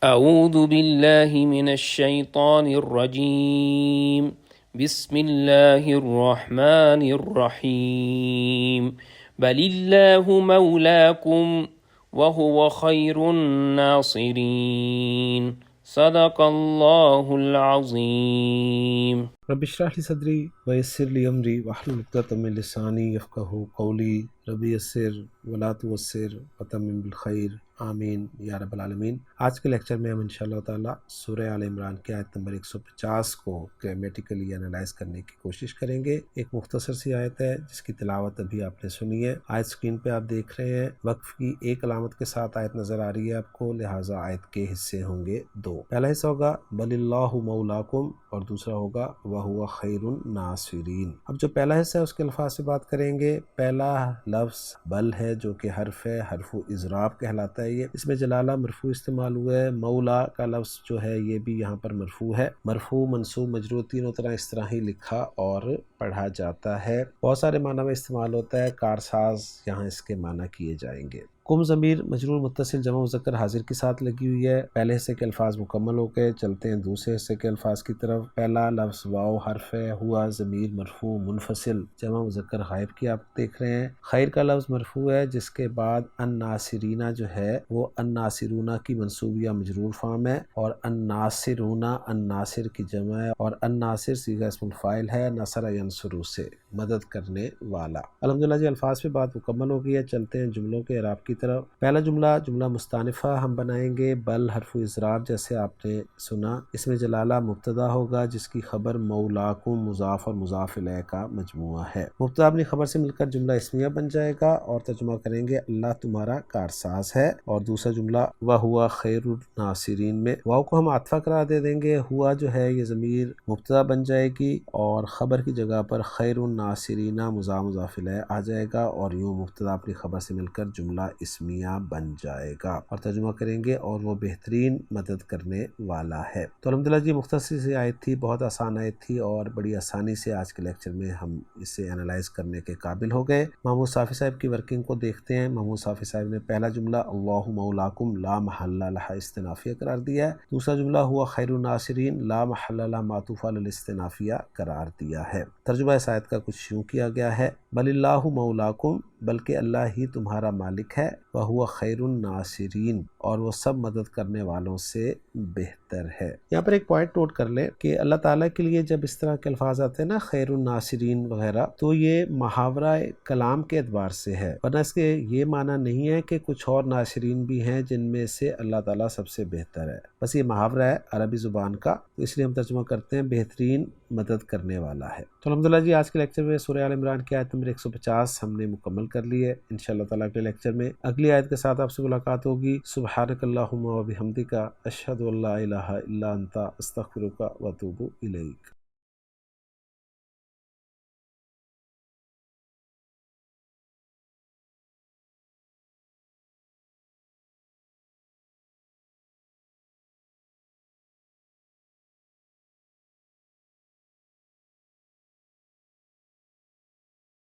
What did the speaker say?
اعوذ باللہ من الشیطان الرجیم بسم اللہ الرحمن الرحیم بل اللہ مولاکم وهو خیر الناصرین صدق اللہ العظیم۔ رب اشرح لی صدری ویسر لی امری واحلل عقدۃ من لسانی یفقہوا قولی رب یسر ولا تعسر وتمم بالخیر آمین یا رب العالمین۔ آج کے لیکچر میں ہم انشاءاللہ تعالی سورہ آل عمران کی آیت نمبر 150 کو گرامیٹیکلی انالائز کرنے کی کوشش کریں گے۔ ایک مختصر سی آیت ہے جس کی تلاوت ابھی آپ نے سنی ہے۔ آیت اسکرین پہ آپ دیکھ رہے ہیں، وقف کی ایک علامت کے ساتھ آیت نظر آ رہی ہے آپ کو، لہٰذا آیت کے حصے ہوں گے دو۔ پہلا حصہ ہوگا بل اللہ مولاکم اور دوسرا ہوگا وہو خیر الناصرین۔ اب جو پہلا حصہ ہے اس کے الفاظ سے بات کریں گے۔ پہلا لفظ بل ہے جو کہ حرف ہے، حرف اضراب کہلاتا ہے۔ یہ اس میں جلالہ مرفوع استعمال ہوا ہے۔ مولا کا لفظ جو ہے یہ بھی یہاں پر مرفوع ہے۔ مرفوع، منصوب، مجرور تینوں طرح اس طرح ہی لکھا اور پڑھا جاتا ہے۔ بہت سارے معنی میں استعمال ہوتا ہے، کارساز یہاں اس کے معنی کیے جائیں گے۔ کم ضمیر مجرور متصل جمع مذکر حاضر کے ساتھ لگی ہوئی ہے۔ پہلے حصے کے الفاظ مکمل ہو گئے، چلتے ہیں دوسرے حصے کے الفاظ کی طرف۔ پہلا لفظ واو حرف ہے، ہوا ضمیر مرفوع منفصل جمع مذکر غائب کی آپ دیکھ رہے ہیں۔ خیر کا لفظ مرفوع ہے جس کے بعد الناصرین جو ہے وہ الناصرون کی منصوب یا مجرور فارم ہے، اور الناصرون الناصر کی جمع ہے، اور الناصر صیغہ اسم الفاعل ہے، نصر ینصر سے مدد کرنے والا۔ الحمدللہ جی الفاظ پہ بات مکمل ہو گئی ہے، چلتے ہیں جملوں کے اعراب کی طرف۔ پہلا جملہ مستانفہ ہم بنائیں گے، بل حرف اضراب جیسے آپ نے سنا۔ اس میں جلالہ مبتدا ہوگا جس کی خبر مولاکم مضاف اور مضاف الیہ کا مجموعہ ہے۔ مبتدا اپنی خبر سے مل کر جملہ اسمیہ بن جائے گا اور ترجمہ کریں گے اللہ تمہارا کارساز ہے۔ اور دوسرا جملہ وہو خیر الناصرین میں واو کو ہم عاطفہ قرار دے دیں گے، ہوا جو ہے یہ ضمیر مبتدا بن جائے گی اور خبر کی جگہ پر خیر الناصرین مضاف الیہ آ جائے گا، اور یوں مبتدا اپنی خبر سے مل کر جملہ اسمیہ بن جائے گا۔ اور ترجمہ کریں گے اور وہ بہترین مدد کرنے والا ہے۔ تو الحمدللہ جی مختصر سی آیت تھی، بہت آسان آیت تھی اور بڑی آسانی سے آج کے لیکچر میں ہم اسے انالائز کرنے کے قابل ہو گئے۔ محمود صافی صاحب کی ورکنگ کو دیکھتے ہیں۔ محمود صافی صاحب نے پہلا جملہ اللہ مولاکم لا محل لہا استنافیہ قرار دیا ہے، دوسرا جملہ ہوا خیر الناصرین لا محل لہا معطوف علی الاستنافیہ قرار دیا ہے۔ ترجمہ اس آیت کا کچھ یوں کیا گیا ہے، بل اللہ مولاکم بلکہ اللہ ہی تمہارا مالک ہے، وہو خیر الناصرین اور وہ سب مدد کرنے والوں سے بہتر ہے۔ یہاں پر ایک پوائنٹ نوٹ کر لیں کہ اللہ تعالیٰ کے لیے جب اس طرح کے الفاظ آتے ہیں نا خیر الناصرین وغیرہ، تو یہ محاورہ کلام کے اعتبار سے ہے، ورنہ اس کے یہ معنی نہیں ہے کہ کچھ اور ناصرین بھی ہیں جن میں سے اللہ تعالیٰ سب سے بہتر ہے، بس یہ محاورہ ہے عربی زبان کا، تو اس لیے ہم ترجمہ کرتے ہیں بہترین مدد کرنے والا ہے۔ تو الحمدللہ جی آج کے لیکچر میں سورہ آل عمران کی آیت نمبر 150 ہم نے مکمل کر لی ہے۔ انشاءاللہ تعالیٰ اگلے لیکچر میں اگلی آیت کے ساتھ آپ سے ملاقات ہوگی۔ سبحانک اللہم و بحمدک اشہد ان لا الہ الا انت استغفرک و اتوب الیک۔